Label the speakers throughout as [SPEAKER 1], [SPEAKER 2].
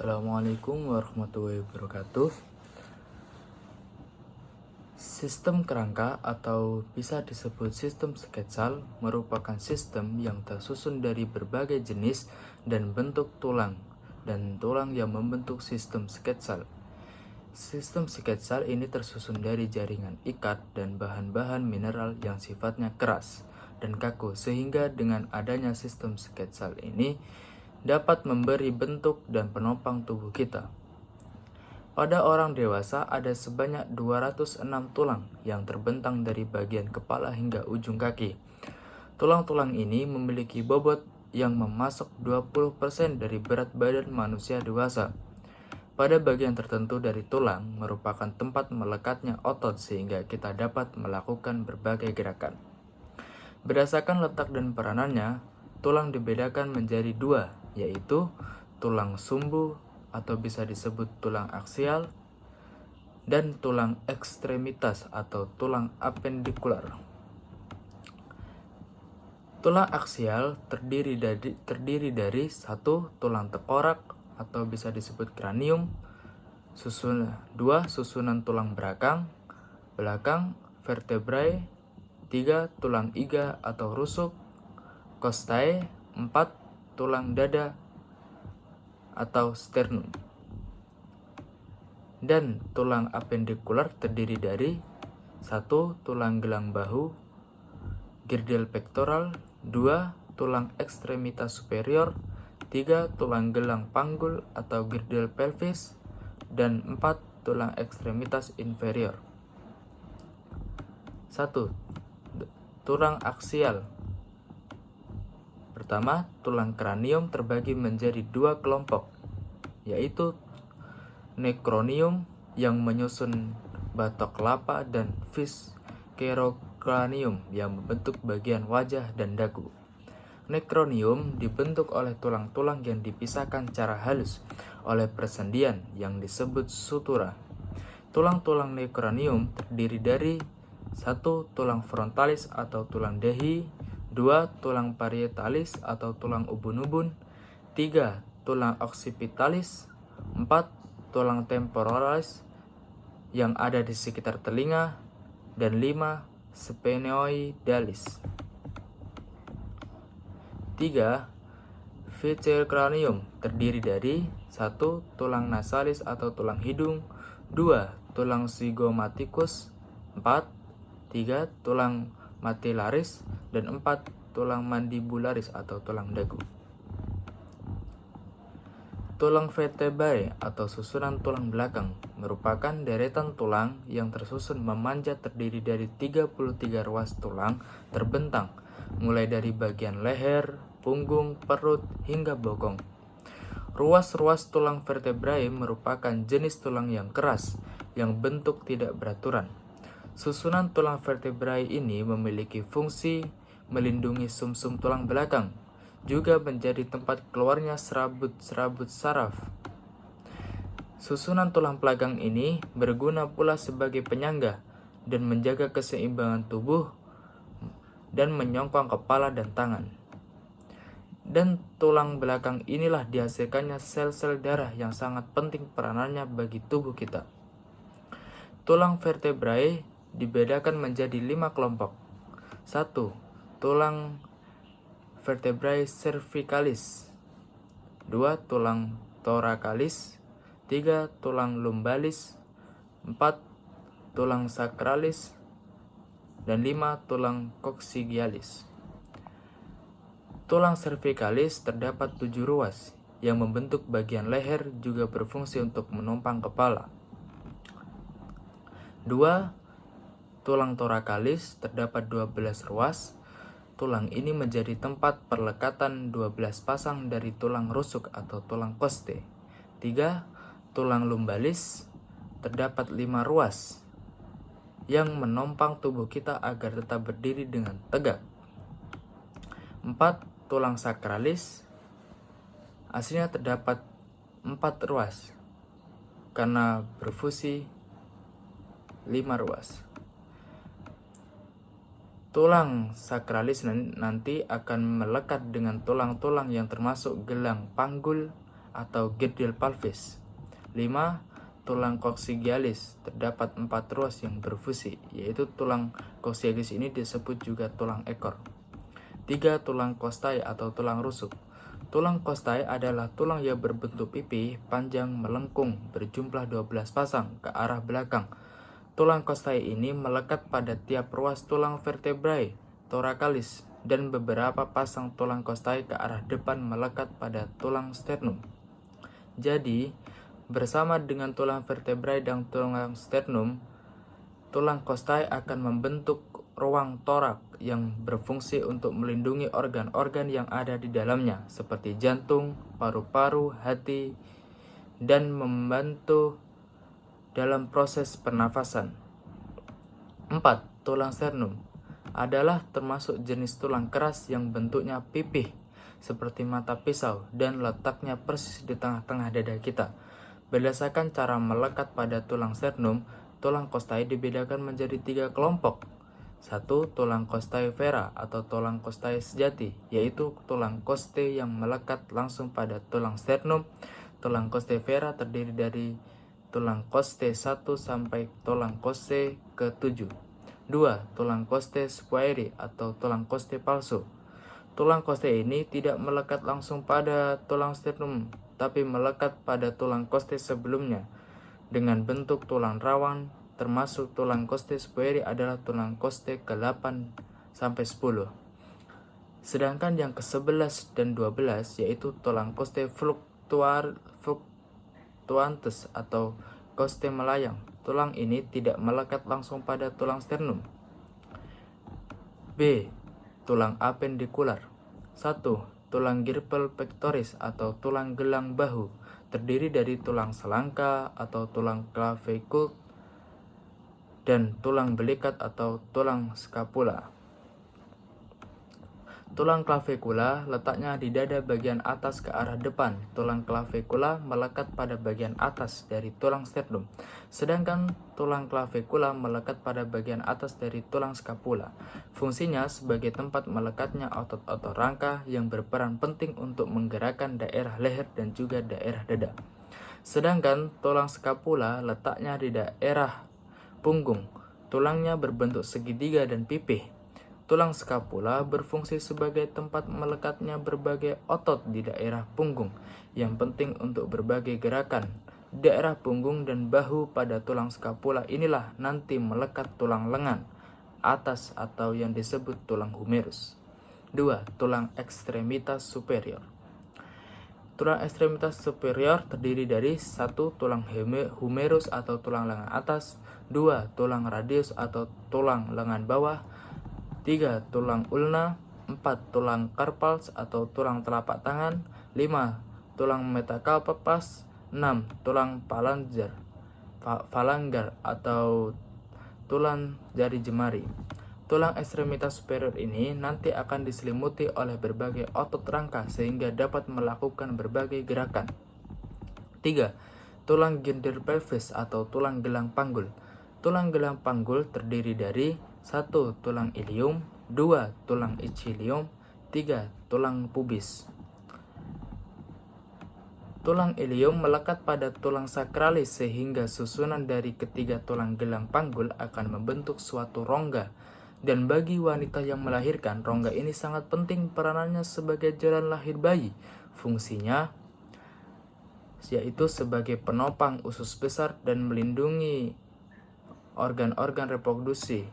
[SPEAKER 1] Assalamualaikum warahmatullahi wabarakatuh. Sistem kerangka atau bisa disebut sistem sketsal merupakan sistem yang tersusun dari berbagai jenis dan bentuk tulang dan tulang yang membentuk sistem sketsal. Sistem sketsal ini tersusun dari jaringan ikat dan bahan-bahan mineral yang sifatnya keras dan kaku, sehingga dengan adanya sistem sketsal ini dapat memberi bentuk dan penopang tubuh kita. Pada orang dewasa ada sebanyak 206 tulang yang terbentang dari bagian kepala hingga ujung kaki. Tulang-tulang ini memiliki bobot yang memasuk 20% dari berat badan manusia dewasa. Pada bagian tertentu dari tulang merupakan tempat melekatnya otot sehingga kita dapat melakukan berbagai gerakan. Berdasarkan letak dan peranannya, tulang dibedakan menjadi dua, yaitu tulang sumbu atau bisa disebut tulang aksial dan tulang ekstremitas atau tulang apendikular. Tulang aksial terdiri dari satu tulang tengkorak atau bisa disebut kranium, susunan tulang belakang, vertebrae, 3 tulang iga atau rusuk, costae, 4 tulang dada atau sternum. Dan tulang apendikular terdiri dari 1 tulang gelang bahu, girdle pectoral, 2 tulang ekstremitas superior, 3 tulang gelang panggul atau girdle pelvis, dan 4 tulang ekstremitas inferior. 1. Tulang aksial. Pertama, tulang kranium terbagi menjadi 2 kelompok, yaitu necronium yang menyusun batok kelapa dan viscerocranium yang membentuk bagian wajah dan dagu. Necronium dibentuk oleh tulang-tulang yang dipisahkan secara halus oleh persendian yang disebut sutura. Tulang-tulang necronium terdiri dari 1 tulang frontalis atau tulang dahi, 2 tulang parietalis atau tulang ubun-ubun, 3 tulang occipitalis, 4 tulang temporalis yang ada di sekitar telinga, dan 5 sphenoidalis. 3. Viscerocranium terdiri dari 1 tulang nasalis atau tulang hidung, 2 tulang zygomaticus, 3 tulang maxillaris, dan 4 tulang mandibularis atau tulang dagu. Tulang vertebrae atau susunan tulang belakang merupakan deretan tulang yang tersusun memanjat terdiri dari 33 ruas tulang terbentang, mulai dari bagian leher, punggung, perut, hingga bokong. Ruas-ruas tulang vertebrae merupakan jenis tulang yang keras, yang bentuk tidak beraturan. Susunan tulang vertebrae ini memiliki fungsi melindungi sumsum tulang belakang, juga menjadi tempat keluarnya serabut-serabut saraf. Susunan tulang belakang ini berguna pula sebagai penyangga dan menjaga keseimbangan tubuh dan menyongkong kepala dan tangan. Dan tulang belakang inilah dihasilkannya sel-sel darah yang sangat penting peranannya bagi tubuh kita. Tulang vertebrae dibedakan menjadi 5 kelompok. 1. Tulang vertebrae cervicalis, 2 tulang thoracalis, 3 tulang lumbalis, 4 tulang sacralis, dan 5 tulang coccygealis. Tulang cervicalis terdapat 7 ruas yang membentuk bagian leher, juga berfungsi untuk menumpang kepala. 2. Tulang thoracalis terdapat 12 ruas. Tulang ini menjadi tempat perlekatan 12 pasang dari tulang rusuk atau tulang costae. 3. Tulang lumbalis terdapat 5 ruas yang menopang tubuh kita agar tetap berdiri dengan tegak. 4. Tulang sacralis aslinya terdapat 4 ruas karena berfungsi 5 ruas. Tulang sakralis nanti akan melekat dengan tulang-tulang yang termasuk gelang panggul, atau girdle pelvis. 5. Tulang coccygiolis. Terdapat 4 ruas yang berfungsi, yaitu tulang coccygiolis ini disebut juga tulang ekor. 3. Tulang costai atau tulang rusuk. Tulang costai adalah tulang yang berbentuk pipi, panjang, melengkung, berjumlah 12 pasang ke arah belakang. Tulang costai ini melekat pada tiap ruas tulang vertebrae thoracalis dan beberapa pasang tulang costai ke arah depan melekat pada tulang sternum. Jadi, bersama dengan tulang vertebrae dan tulang sternum, tulang costai akan membentuk ruang torak yang berfungsi untuk melindungi organ-organ yang ada di dalamnya, seperti jantung, paru-paru, hati, dan membantu dalam proses pernafasan. 4. Tulang sternum adalah termasuk jenis tulang keras yang bentuknya pipih seperti mata pisau dan letaknya persis di tengah-tengah dada kita. Berdasarkan cara melekat pada tulang sternum, tulang costai dibedakan menjadi 3 kelompok. 1. Tulang costai vera atau tulang costai sejati, yaitu tulang costae yang melekat langsung pada tulang sternum. Tulang costai vera terdiri dari tulang costae 1 sampai tulang costae ke-7. 2. Tulang costae square atau tulang costae palsu. Tulang costae ini tidak melekat langsung pada tulang sternum, tapi melekat pada tulang costae sebelumnya dengan bentuk tulang rawan, termasuk tulang costae square adalah tulang costae ke-8 sampai 10. Sedangkan yang ke-11 dan 12 yaitu tulang costae fluctuantes atau costae melayang. Tulang ini tidak melekat langsung pada tulang sternum. B. Tulang apendikular. 1. Tulang girpel pectoris atau tulang gelang bahu, terdiri dari tulang selangka atau tulang clavicule dan tulang belikat atau tulang scapula. Tulang clavicula letaknya di dada bagian atas ke arah depan. Tulang clavicula melekat pada bagian atas dari tulang sternum, sedangkan tulang clavicula melekat pada bagian atas dari tulang scapula. Fungsinya sebagai tempat melekatnya otot-otot rangka yang berperan penting untuk menggerakkan daerah leher dan juga daerah dada. Sedangkan tulang scapula letaknya di daerah punggung. Tulangnya berbentuk segitiga dan pipih. Tulang scapula berfungsi sebagai tempat melekatnya berbagai otot di daerah punggung yang penting untuk berbagai gerakan. Daerah punggung dan bahu pada tulang scapula inilah nanti melekat tulang lengan atas atau yang disebut tulang humerus. 2. Tulang ekstremitas superior. Tulang ekstremitas superior terdiri dari 1. Tulang humerus atau tulang lengan atas, 2. Tulang radius atau tulang lengan bawah, 3. Tulang ulna, 4. Tulang carpals atau tulang telapak tangan, 5. Tulang metacarpus, 6. Tulang phalangar atau tulang jari jemari. Tulang ekstremitas superior ini nanti akan diselimuti oleh berbagai otot rangka sehingga dapat melakukan berbagai gerakan. 3. Tulang girdle pelvis atau tulang gelang panggul. Tulang gelang panggul terdiri dari 1. Tulang ilium, 2. Tulang ichilium, 3. Tulang pubis. Tulang ilium melekat pada tulang sakralis sehingga susunan dari ketiga tulang gelang panggul akan membentuk suatu rongga. Dan bagi wanita yang melahirkan, rongga ini sangat penting peranannya sebagai jalan lahir bayi. Fungsinya yaitu sebagai penopang usus besar dan melindungi organ-organ reproduksi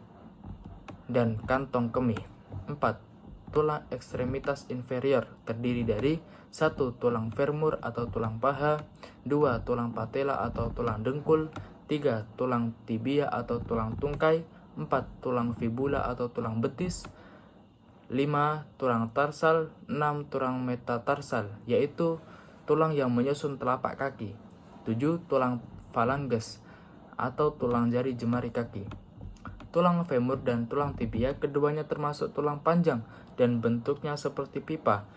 [SPEAKER 1] dan kantong kemih. 4. Tulang ekstremitas inferior terdiri dari 1. Tulang femur atau tulang paha, 2. Tulang patella atau tulang dengkul, 3. Tulang tibia atau tulang tungkai, 4. Tulang fibula atau tulang betis, 5. Tulang tarsal, 6. Tulang metatarsal yaitu tulang yang menyusun telapak kaki, 7. Tulang phalanges atau tulang jari jemari kaki. Tulang femur dan tulang tibia keduanya termasuk tulang panjang dan bentuknya seperti pipa.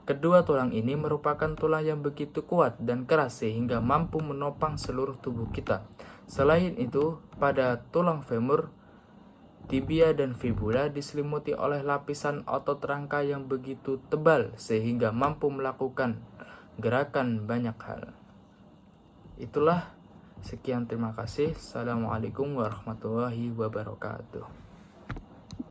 [SPEAKER 1] Kedua tulang ini merupakan tulang yang begitu kuat dan keras sehingga mampu menopang seluruh tubuh kita. Selain itu, pada tulang femur, tibia dan fibula diselimuti oleh lapisan otot rangka yang begitu tebal sehingga mampu melakukan gerakan banyak hal. Itulah, sekian, terima kasih. Assalamualaikum warahmatullahi wabarakatuh.